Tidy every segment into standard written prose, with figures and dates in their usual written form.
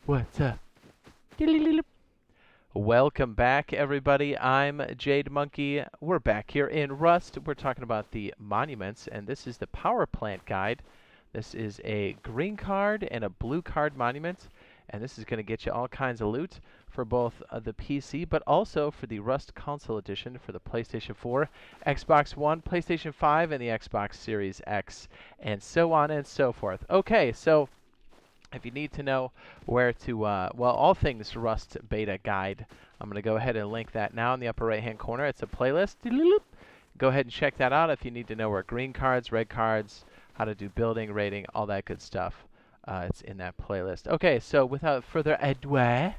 What's up? Welcome back, everybody. I'm Jade Monkey. We're back here in Rust. We're talking about the monuments, and this is the power plant guide. This is a green card and a blue card monument, and this is going to get you all kinds of loot for both the PC, but also for the Rust console edition for the PlayStation 4, Xbox One, PlayStation 5, and the Xbox Series X, and so on and so forth. Okay, so if you need to know where to, well, all things Rust beta guide, I'm going to go ahead and link that now in the upper right-hand corner. It's a playlist. Go ahead and check that out if you need to know where green cards, red cards, how to do building, rating, all that good stuff. It's in that playlist. Okay, so without further ado,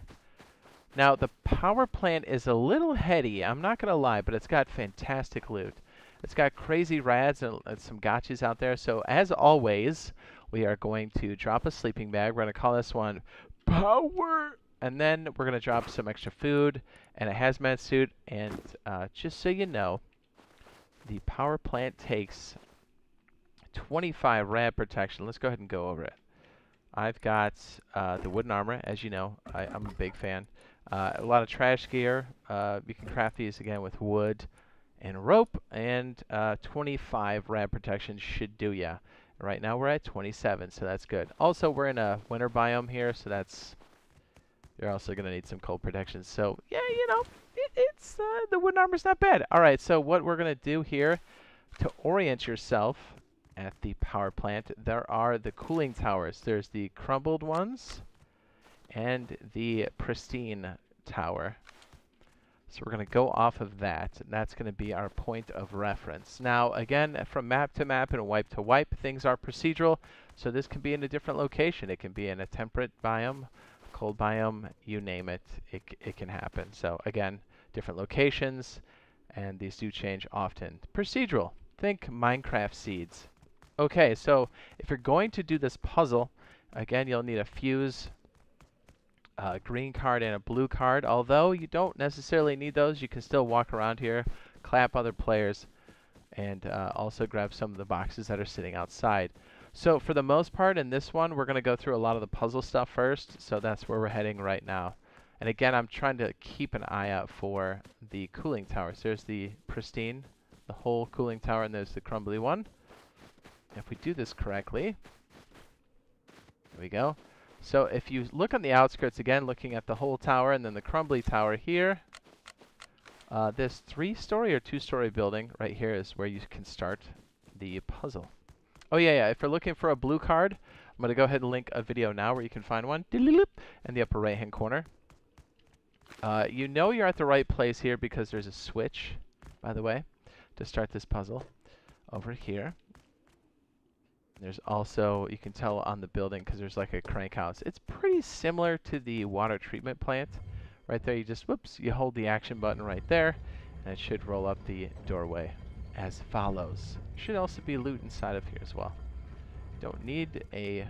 now the power plant is a little heady, I'm not going to lie, but it's got fantastic loot. It's got crazy rads and some gotchas out there. So as always, we are going to drop a sleeping bag. We're going to call this one Power. And then we're going to drop some extra food and a hazmat suit. And just so you know, the power plant takes 25 rad protection. Let's go ahead and go over it. I've got the wooden armor, as you know. I'm a big fan. A lot of trash gear. You can craft these again with wood and rope, and 25 rad protection should do ya. Right now we're at 27, so that's good. Also, we're in a winter biome here, so you're also going to need some cold protection. So, yeah, you know, it's the wooden armor's not bad. All right, so what we're going to do here to orient yourself at the power plant, there are the cooling towers. There's the crumbled ones and the pristine tower. So we're going to go off of that, and that's going to be our point of reference. Now, again, from map to map and wipe to wipe, things are procedural, so this can be in a different location. It can be in a temperate biome, cold biome, you name it, it can happen. So, again, different locations, and these do change often. Procedural. Think Minecraft seeds. Okay, so if you're going to do this puzzle, again, you'll need a fuse, green card and a blue card. Although you don't necessarily need those, you can still walk around here, clap other players, and also grab some of the boxes that are sitting outside. So for the most part in this one, we're going to go through a lot of the puzzle stuff first, so that's where we're heading right now. And again, I'm trying to keep an eye out for the cooling towers. There's the pristine, the whole cooling tower, and there's the crumbly one. If we do this correctly, there we go. So if you look on the outskirts, again, looking at the whole tower and then the crumbly tower here, this 3-story or 2-story building right here is where you can start the puzzle. Oh, yeah, if you're looking for a blue card, I'm going to go ahead and link a video now where you can find one in the upper right-hand corner. You know you're at the right place here because there's a switch, by the way, to start this puzzle over here. There's also, you can tell on the building because there's like a crank house. It's pretty similar to the water treatment plant. Right there, you just, whoops, you hold the action button right there, and it should roll up the doorway as follows. Should also be loot inside of here as well. Don't need a,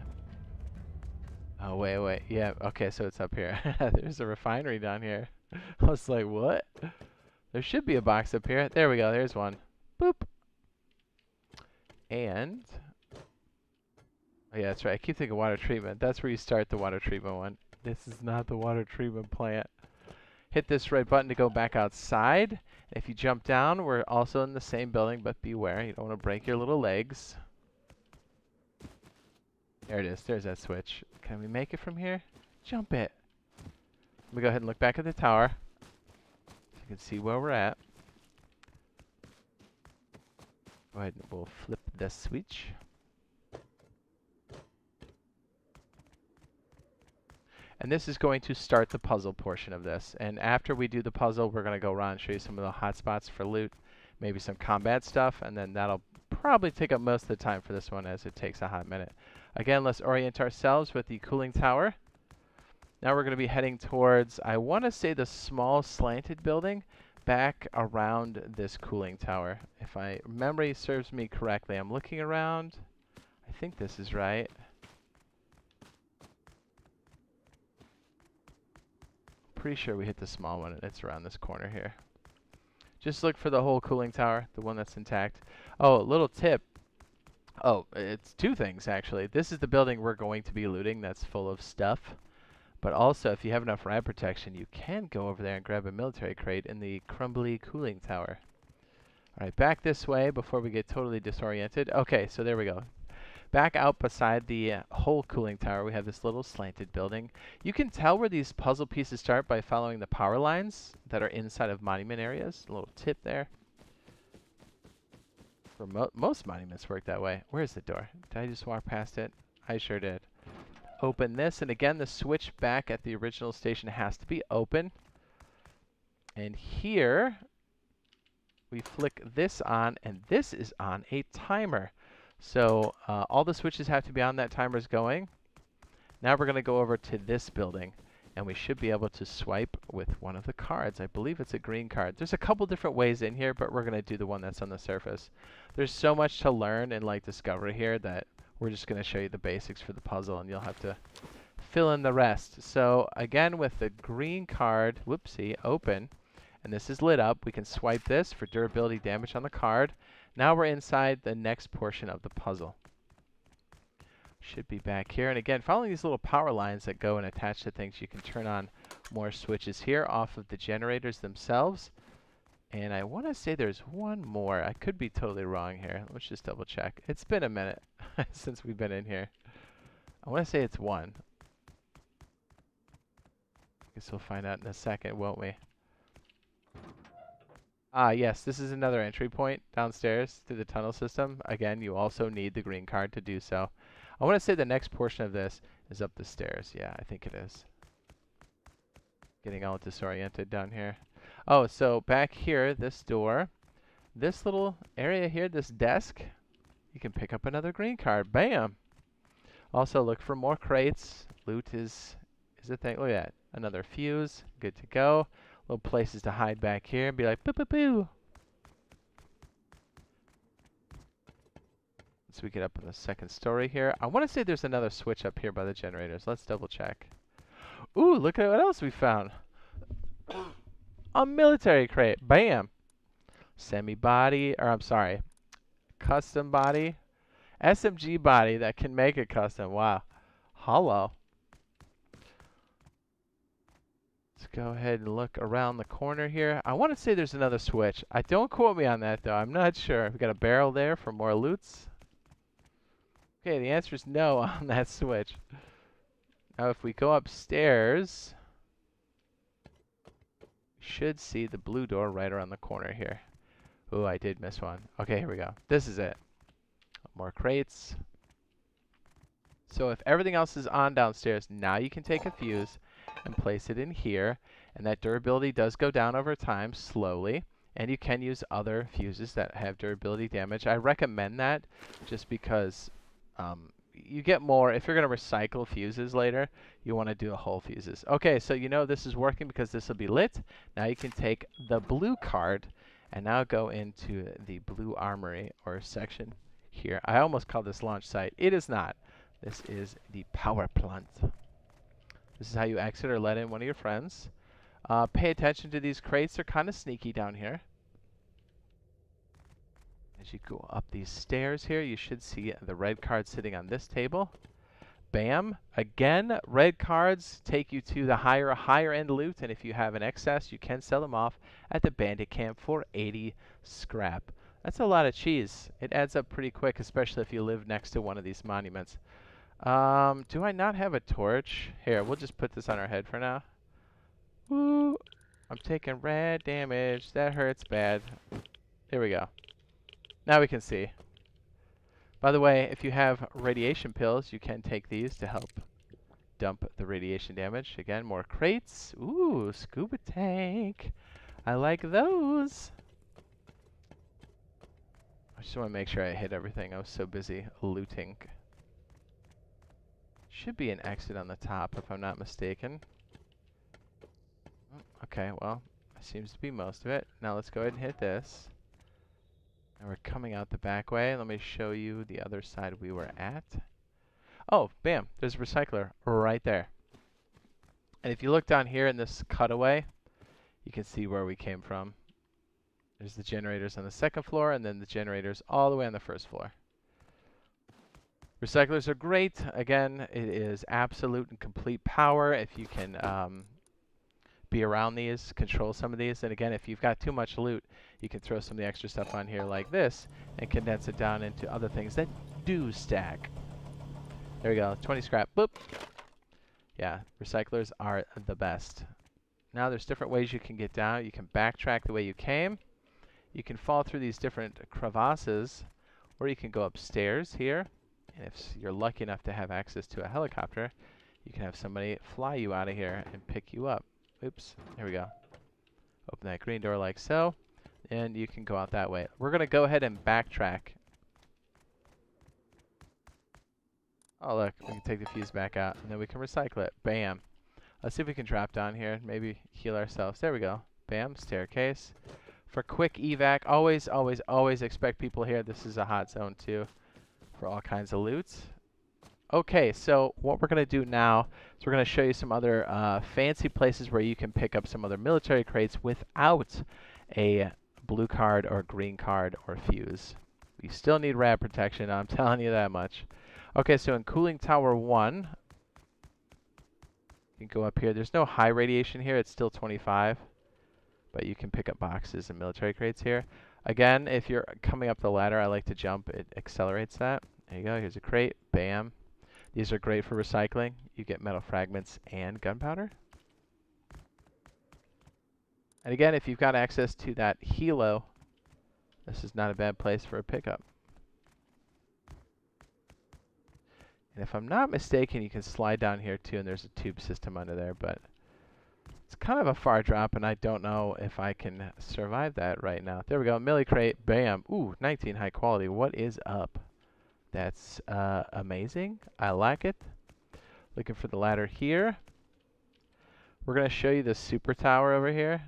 oh, wait, yeah, okay, so it's up here. There's a refinery down here. I was like, what? There should be a box up here. There we go, there's one. Boop. And oh, yeah, that's right. I keep thinking water treatment. That's where you start the water treatment one. This is not the water treatment plant. Hit this red button to go back outside. If you jump down, we're also in the same building, but beware. You don't want to break your little legs. There it is. There's that switch. Can we make it from here? Jump it. Let me go ahead and look back at the tower so you can see where we're at. Go ahead and we'll flip the switch. And this is going to start the puzzle portion of this. And after we do the puzzle, we're going to go around and show you some of the hot spots for loot, maybe some combat stuff, and then that'll probably take up most of the time for this one as it takes a hot minute. Again, let's orient ourselves with the cooling tower. Now we're going to be heading towards, I want to say, the small slanted building back around this cooling tower. If my memory serves me correctly, I'm looking around. I think this is right. Pretty sure we hit the small one, and it's around this corner here. Just look for the whole cooling tower, the one that's intact. Oh, little tip. Oh, it's two things, actually. This is the building we're going to be looting that's full of stuff. But also, if you have enough rad protection, you can go over there and grab a military crate in the crumbly cooling tower. All right, back this way before we get totally disoriented. Okay, so there we go. Back out beside the whole cooling tower, we have this little slanted building. You can tell where these puzzle pieces start by following the power lines that are inside of monument areas. A little tip there. For most monuments work that way. Where's the door? Did I just walk past it? I sure did. Open this, and again, the switch back at the original station has to be open. And here, we flick this on, and this is on a timer. So all the switches have to be on, that timer's going. Now we're going to go over to this building, and we should be able to swipe with one of the cards. I believe it's a green card. There's a couple different ways in here, but we're going to do the one that's on the surface. There's so much to learn and like discover here that we're just going to show you the basics for the puzzle, and you'll have to fill in the rest. So again, with the green card, whoopsie, open, and this is lit up, we can swipe this for durability damage on the card. Now we're inside the next portion of the puzzle. Should be back here. And again, following these little power lines that go and attach to things, you can turn on more switches here off of the generators themselves. And I want to say there's one more. I could be totally wrong here. Let's just double check. It's been a minute since we've been in here. I want to say it's one. Guess we'll find out in a second, won't we? Ah, yes, this is another entry point downstairs to the tunnel system. Again, you also need the green card to do so. I want to say the next portion of this is up the stairs. Yeah, I think it is. Getting all disoriented down here. Oh, so back here, this door, this little area here, this desk, you can pick up another green card. Bam! Also, look for more crates. Loot is a thing. Look at that. Another fuse. Good to go. Little places to hide back here and be like, boo, boo, boo. So we get up on the second story here. I want to say there's another switch up here by the generators. Let's double check. Ooh, look at what else we found. A military crate. Bam. Semi-body, or I'm sorry, custom body. SMG body that can make a custom. Wow. Hollow. Let's go ahead and look around the corner here. I want to say there's another switch. Don't quote me on that, though. I'm not sure. We got a barrel there for more loots. Okay, the answer is no on that switch. Now, if we go upstairs, we should see the blue door right around the corner here. Ooh, I did miss one. Okay, here we go. This is it. More crates. So if everything else is on downstairs, now you can take a fuse and place it in here. And that durability does go down over time, slowly. And you can use other fuses that have durability damage. I recommend that just because you get more. If you're going to recycle fuses later, you want to do a whole fuses. Okay, so you know this is working because this will be lit. Now you can take the blue card and now go into the blue armory or section here. I almost called this launch site. It is not. This is the power plant. This is how you exit or let in one of your friends. Pay attention to these crates. They're kind of sneaky down here. As you go up these stairs here, you should see the red card sitting on this table. Bam. Again, red cards take you to the higher end loot, and if you have an excess, you can sell them off at the bandit camp for 80 scrap. That's a lot of cheese. It adds up pretty quick, especially if you live next to one of these monuments. Do I not have a torch? Here, we'll just put this on our head for now. Woo! I'm taking red damage. That hurts bad. There we go. Now we can see. By the way, if you have radiation pills, you can take these to help dump the radiation damage. Again, more crates. Ooh, scuba tank. I like those. I just want to make sure I hit everything. I was so busy looting. Should be an exit on the top if I'm not mistaken. Okay, well, that seems to be most of it. Now let's go ahead and hit this. And we're coming out the back way. Let me show you the other side we were at. Oh, bam, there's a recycler right there. And if you look down here in this cutaway, you can see where we came from. There's the generators on the second floor, and then the generators all the way on the first floor. Recyclers are great. Again, it is absolute and complete power if you can be around these, control some of these. And again, if you've got too much loot, you can throw some of the extra stuff on here like this and condense it down into other things that do stack. There we go, 20 scrap, boop. Yeah, recyclers are the best. Now there's different ways you can get down. You can backtrack the way you came. You can fall through these different crevasses, or you can go upstairs here. And if you're lucky enough to have access to a helicopter, you can have somebody fly you out of here and pick you up. Oops, there we go. Open that green door like so, and you can go out that way. We're going to go ahead and backtrack. Oh look, we can take the fuse back out, and then we can recycle it. Bam. Let's see if we can drop down here, maybe heal ourselves. There we go. Bam, staircase. For quick evac, always, always, always expect people here. This is a hot zone too for all kinds of loots. Okay, so what we're going to do now is we're going to show you some other fancy places where you can pick up some other military crates without a blue card or green card or fuse. You still need rad protection, I'm telling you that much. Okay, so in Cooling Tower 1, you can go up here. There's no high radiation here, it's still 25. But you can pick up boxes and military crates here. Again, if you're coming up the ladder, I like to jump. It accelerates that. There you go. Here's a crate. Bam. These are great for recycling. You get metal fragments and gunpowder. And again, if you've got access to that helo, this is not a bad place for a pickup. And if I'm not mistaken, you can slide down here too, and there's a tube system under there, but it's kind of a far drop, and I don't know if I can survive that right now. There we go, milli crate, bam. Ooh, 19 high quality. What is up? That's amazing. I like it. Looking for the ladder here. We're going to show you the super tower over here.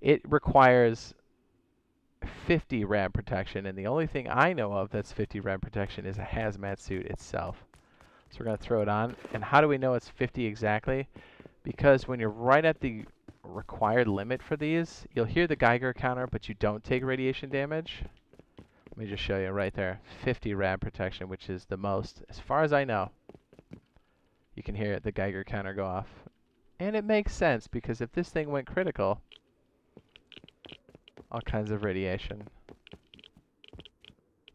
It requires 50 rad protection, and the only thing I know of that's 50 rad protection is a hazmat suit itself. So we're going to throw it on. And how do we know it's 50 exactly? Because when you're right at the required limit for these, you'll hear the Geiger counter, but you don't take radiation damage. Let me just show you right there. 50 rad protection, which is the most, as far as I know. You can hear the Geiger counter go off. And it makes sense, because if this thing went critical, all kinds of radiation.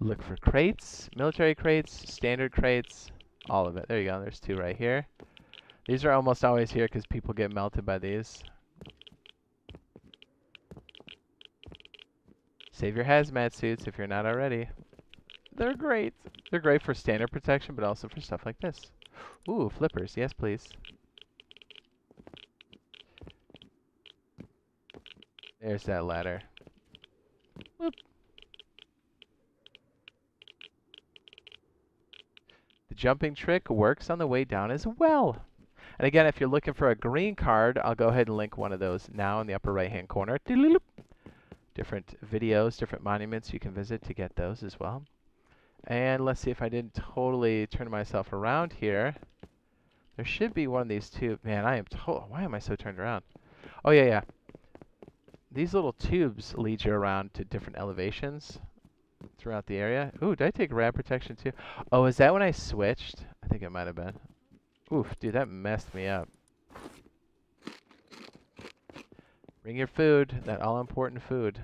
Look for crates, military crates, standard crates, all of it. There you go, there's 2 right here. These are almost always here because people get melted by these. Save your hazmat suits if you're not already. They're great. They're great for standard protection, but also for stuff like this. Ooh, flippers. Yes, please. There's that ladder. Whoop. The jumping trick works on the way down as well. And again, if you're looking for a green card, I'll go ahead and link one of those now in the upper right-hand corner. Different videos, different monuments you can visit to get those as well. And let's see if I didn't totally turn myself around here. There should be one of these two. Man, why am I so turned around? Oh, yeah. These little tubes lead you around to different elevations throughout the area. Ooh, did I take rad protection too? Oh, is that when I switched? I think it might have been. Oof, dude, that messed me up. Bring your food, that all-important food.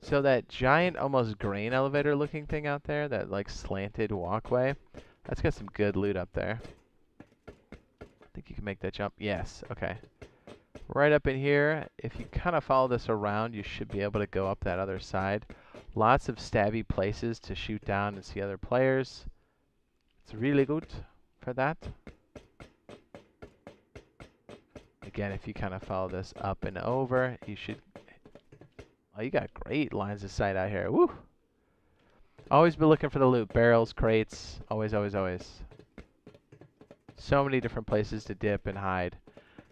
So that giant, almost grain elevator-looking thing out there, that like slanted walkway, that's got some good loot up there. I think you can make that jump. Yes, okay. Right up in here, if you kind of follow this around, you should be able to go up that other side. Lots of stabby places to shoot down and see other players. It's really good for that. Again, if you kind of follow this up and over, you should... Oh, you got great lines of sight out here. Woo! Always be looking for the loot. Barrels, crates. Always, always, always. So many different places to dip and hide.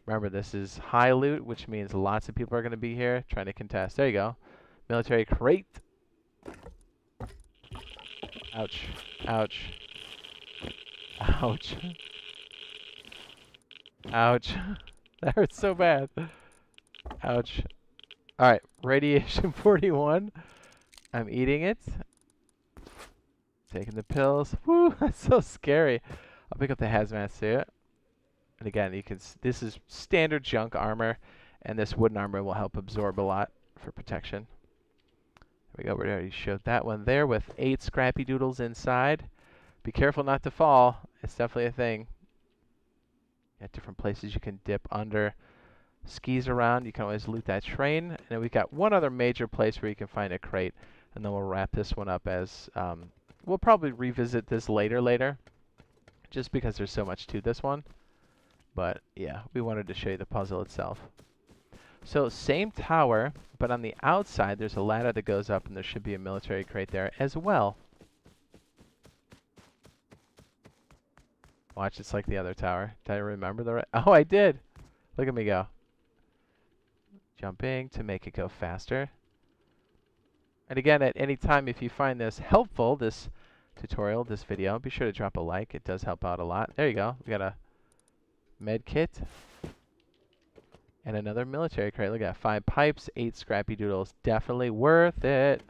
Remember, this is high loot, which means lots of people are going to be here trying to contest. There you go. Military crate. Ouch. Ouch. Ouch. Ouch. That hurts so bad. Ouch. All right, radiation 41. I'm eating it. Taking the pills. Woo, that's so scary. I'll pick up the hazmat suit. And again, you can. This is standard junk armor, and this wooden armor will help absorb a lot for protection. There we go. We already showed that one there with 8 scrappy doodles inside. Be careful not to fall. It's definitely a thing. At different places you can dip under. Skis around. You can always loot that train. And then we've got one other major place where you can find a crate, and then we'll wrap this one up as. We'll probably revisit this later, just because there's so much to this one. But yeah, we wanted to show you the puzzle itself. So same tower, but on the outside there's a ladder that goes up, and there should be a military crate there as well. Watch, it's like the other tower. Did I remember the right? Oh, I did! Look at me go. Jumping to make it go faster. And again, at any time, if you find this helpful, this tutorial, this video, be sure to drop a like. It does help out a lot. There you go. We got a med kit and another military crate. Look at that. 5 pipes, 8 scrappy doodles. Definitely worth it.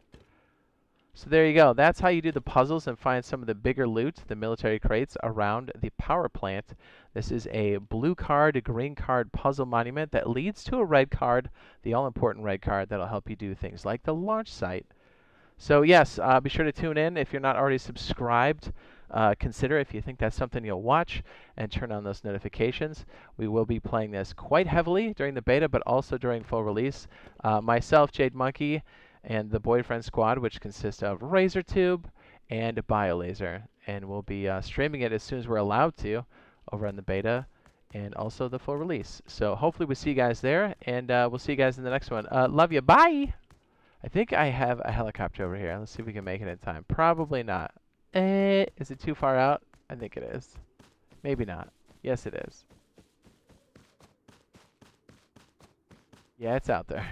So there you go. That's how you do the puzzles and find some of the bigger loot, the military crates, around the power plant. This is a blue card, a green card puzzle monument that leads to a red card, the all-important red card that'll help you do things like the launch site. So yes, be sure to tune in. If you're not already subscribed, consider if you think that's something you'll watch, and turn on those notifications. We will be playing this quite heavily during the beta, but also during full release. Myself, Jade Monkey, and the Boyfriend Squad, which consists of RazorTube and BioLaser. And we'll be streaming it as soon as we're allowed to over on the beta and also the full release. So hopefully we'll see you guys there, and we'll see you guys in the next one. Love you. Bye! I think I have a helicopter over here. Let's see if we can make it in time. Probably not. Is it too far out? I think it is. Maybe not. Yes, it is. Yeah, it's out there.